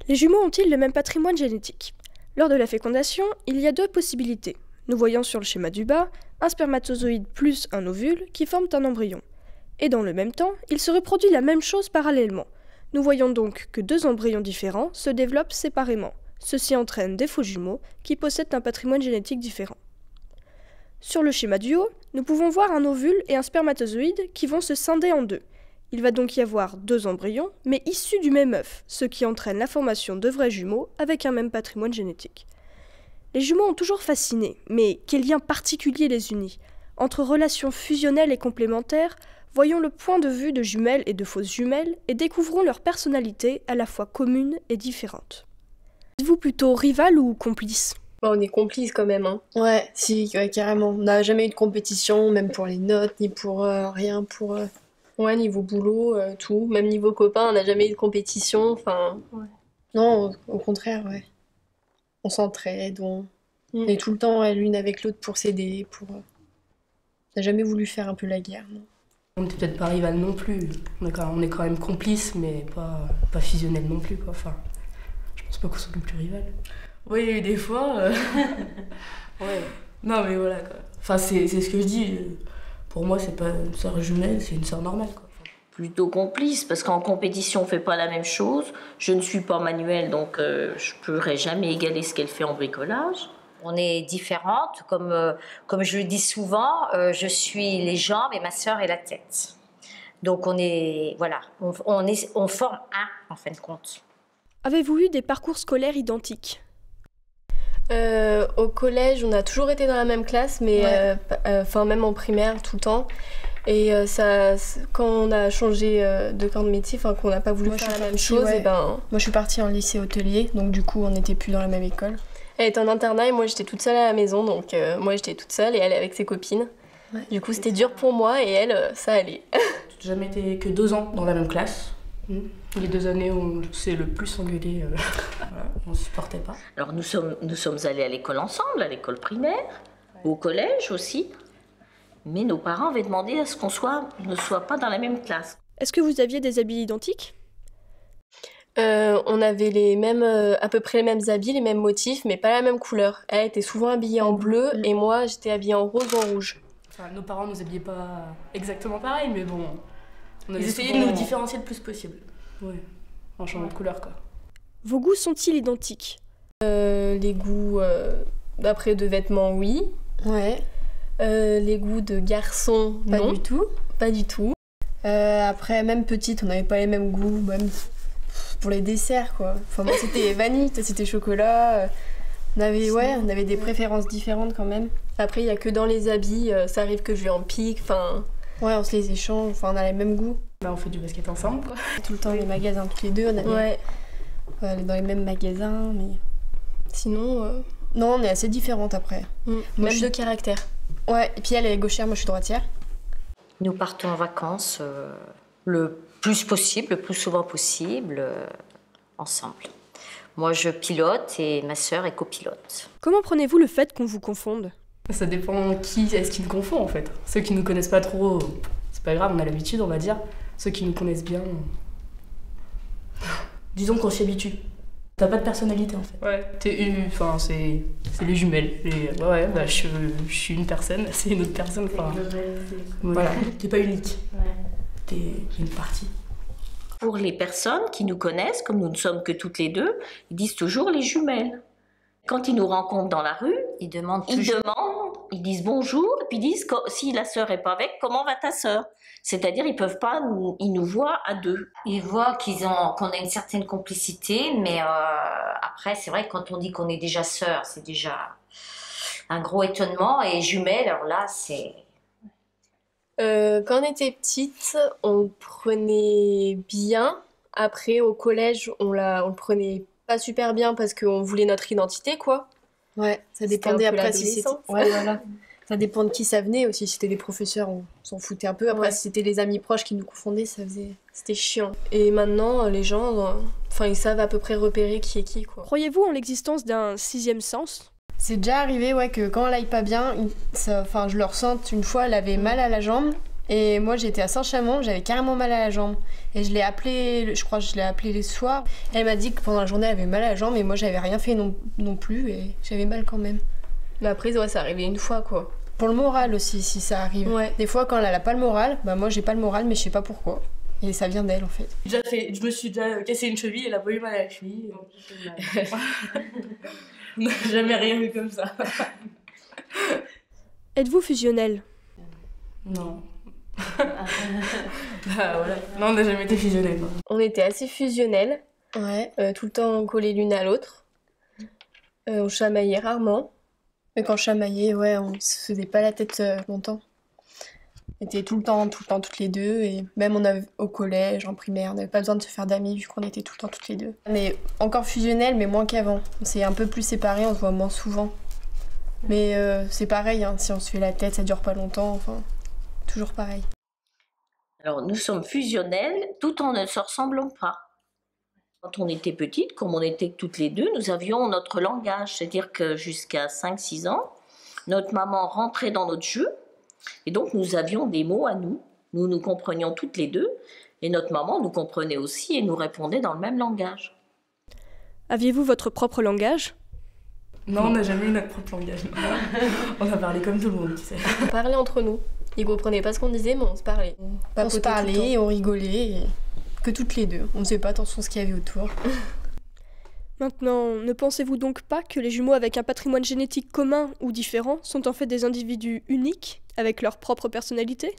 Les jumeaux ont-ils le même patrimoine génétique? Lors de la fécondation, il y a deux possibilités. Nous voyons sur le schéma du bas un spermatozoïde plus un ovule qui forment un embryon. Et dans le même temps, il se reproduit la même chose parallèlement. Nous voyons donc que deux embryons différents se développent séparément. Ceci entraîne des faux jumeaux qui possèdent un patrimoine génétique différent. Sur le schéma du haut, nous pouvons voir un ovule et un spermatozoïde qui vont se scinder en deux. Il va donc y avoir deux embryons, mais issus du même œuf, ce qui entraîne la formation de vrais jumeaux avec un même patrimoine génétique. Les jumeaux ont toujours fasciné, mais quel lien particulier les unit? Entre relations fusionnelles et complémentaires, voyons le point de vue de jumelles et de fausses jumelles et découvrons leur personnalité à la fois commune et différente. Êtes-vous plutôt rival ou complice? Bah, on est complices quand même, hein. Ouais, si, ouais, carrément. On n'a jamais eu de compétition, même pour les notes, ni pour rien, pour... Ouais, niveau boulot, tout. Même niveau copain, on n'a jamais eu de compétition, enfin... Ouais. Non, au contraire, ouais. On s'entraide, on est tout le temps l'une avec l'autre pour s'aider, pour... On n'a jamais voulu faire un peu la guerre, non. On n'était peut-être pas rival non plus. On est quand même complices, mais pas fusionnels non plus, quoi. Enfin, je pense pas qu'on soit non plus rival. Oui, il y a eu des fois... Ouais. Non, mais voilà, quoi. Enfin, c'est ce que je dis. Pour moi, c'est pas une sœur jumelle, c'est une sœur normale, quoi. Plutôt complice, parce qu'en compétition, on fait pas la même chose. Je ne suis pas manuelle, donc je pourrais jamais égaler ce qu'elle fait en bricolage. On est différentes, comme je le dis souvent, je suis les jambes et ma sœur est la tête. Donc on est, voilà, on forme un, en fin de compte. Avez-vous eu des parcours scolaires identiques? Au collège, on a toujours été dans la même classe, mais ouais. Même en primaire, tout le temps. Et quand on a changé de corps de métier, qu'on n'a pas voulu faire la même chose, ouais. et ben... Moi, je suis partie en lycée hôtelier, donc du coup, on n'était plus dans la même école. Elle était en internat et moi, j'étais toute seule à la maison, donc moi, j'étais toute seule et elle avec ses copines. Ouais. Du coup, c'était dur pour moi et elle, ça allait. J'ai jamais été que 2 ans dans la même classe. Les 2 années où on s'est le plus engueulé, voilà, on ne supportait pas. Alors nous sommes allés à l'école ensemble, à l'école primaire, au collège aussi. Mais nos parents avaient demandé à ce qu'on ne soit pas dans la même classe. Est-ce que vous aviez des habits identiques? On avait à peu près les mêmes habits, les mêmes motifs, mais pas la même couleur. Elle était souvent habillée en bleu et moi j'étais habillée en rose ou en rouge. Enfin, nos parents nous habillaient pas exactement pareil, mais bon, on avait essayé de nous différencier le plus possible. Ouais, en changeant de couleur, quoi. Vos goûts sont-ils identiques? Les goûts d'après de vêtements, oui. Ouais. Les goûts de garçons, pas non. du tout. Pas du tout. Après, même petite, on n'avait pas les mêmes goûts, même pour les desserts, quoi. Enfin, moi, c'était vanille, toi, c'était chocolat. On avait des préférences différentes quand même. Après, il n'y a que dans les habits, ça arrive que je vais en pique, enfin... Ouais, on se les échange, on a les mêmes goûts. Bah, on fait du basket ensemble, quoi. Tout le temps, les magasins, toutes les deux, on allait dans les mêmes magasins, mais... Sinon... Non, on est assez différentes après. Même de caractère. Ouais, et puis elle est gauchère, moi je suis droitière. Nous partons en vacances le plus possible, le plus souvent possible, ensemble. Moi, je pilote et ma sœur est copilote. Comment prenez-vous le fait qu'on vous confonde? Ça dépend qui est-ce qui nous confond, en fait. Ceux qui nous connaissent pas trop, c'est pas grave, on a l'habitude, on va dire. Ceux qui nous connaissent bien... Disons qu'on s'y habitue. T'as pas de personnalité, en fait. Ouais, c'est les jumelles. Je suis une personne, c'est une autre personne. Voilà, t'es pas unique. Ouais. T'es une partie. Pour les personnes qui nous connaissent, comme nous ne sommes que toutes les deux, ils disent toujours les jumelles. Quand ils nous rencontrent dans la rue, ils disent bonjour, et puis ils disent si la sœur est pas avec, comment va ta sœur? C'est-à-dire ils peuvent pas, ils nous voient à deux. Ils voient qu'on a une certaine complicité, mais après c'est vrai que quand on dit qu'on est déjà sœurs, c'est déjà un gros étonnement. Et jumelles, alors là c'est... Quand on était petite, on prenait bien. Après au collège, on le prenait pas super bien parce qu'on voulait notre identité, quoi. Ouais, ça dépendait après si c'était... Ouais, voilà. Ça dépend de qui ça venait aussi. Si c'était des professeurs, on s'en foutait un peu. Après, si c'était les amis proches qui nous confondaient, c'était chiant. Et maintenant, les gens, ils savent à peu près repérer qui est qui, quoi. Croyez-vous en l'existence d'un 6e sens? C'est déjà arrivé, que quand elle aille pas bien, je le ressente une fois, elle avait mal à la jambe. Et moi j'étais à Saint-Chamond, j'avais carrément mal à la jambe. Et je l'ai appelée, je crois que je l'ai appelée les soirs. Elle m'a dit que pendant la journée elle avait mal à la jambe, et moi j'avais rien fait non plus, et j'avais mal quand même. Mais après, ouais, ça arrivait une fois, quoi. Pour le moral aussi, si ça arrive. Ouais. Des fois, quand elle a pas le moral, bah moi j'ai pas le moral, mais je sais pas pourquoi. Et ça vient d'elle en fait. Je me suis déjà cassé une cheville, elle a pas eu mal à la cheville. On n'a jamais rien vu comme ça. Êtes-vous fusionnel? Non. Voilà. Non, on n'a jamais été fusionnels. On était assez fusionnels, Ouais. tout le temps collés l'une à l'autre. On chamaillait rarement. Mais quand je chamaillais, ouais, on se faisait pas la tête longtemps. On était tout le temps, toutes les deux. Et même au collège, en primaire, on n'avait pas besoin de se faire d'amis vu qu'on était tout le temps toutes les deux. On est encore fusionnels, mais moins qu'avant. On s'est un peu plus séparés, on se voit moins souvent. Mais c'est pareil, hein, si on se fait la tête, ça dure pas longtemps. Enfin, toujours pareil. Alors, nous sommes fusionnels tout en ne se ressemblant pas. Quand on était petites, comme on était toutes les deux, nous avions notre langage. C'est-à-dire que jusqu'à 5-6 ans, notre maman rentrait dans notre jeu. Et donc, nous avions des mots à nous. Nous nous comprenions toutes les deux. Et notre maman nous comprenait aussi et nous répondait dans le même langage. Aviez-vous votre propre langage? Non, on n'a jamais eu notre propre langage. On a parlé comme tout le monde, tu sais. On parlait entre nous. Ils comprenaient pas ce qu'on disait, mais on se parlait. On se Papotait tout le parlait, temps. on rigolait, et que toutes les deux. On faisait pas attention à ce qu'il y avait autour. Maintenant, ne pensez-vous donc pas que les jumeaux avec un patrimoine génétique commun ou différent sont en fait des individus uniques, avec leur propre personnalité ?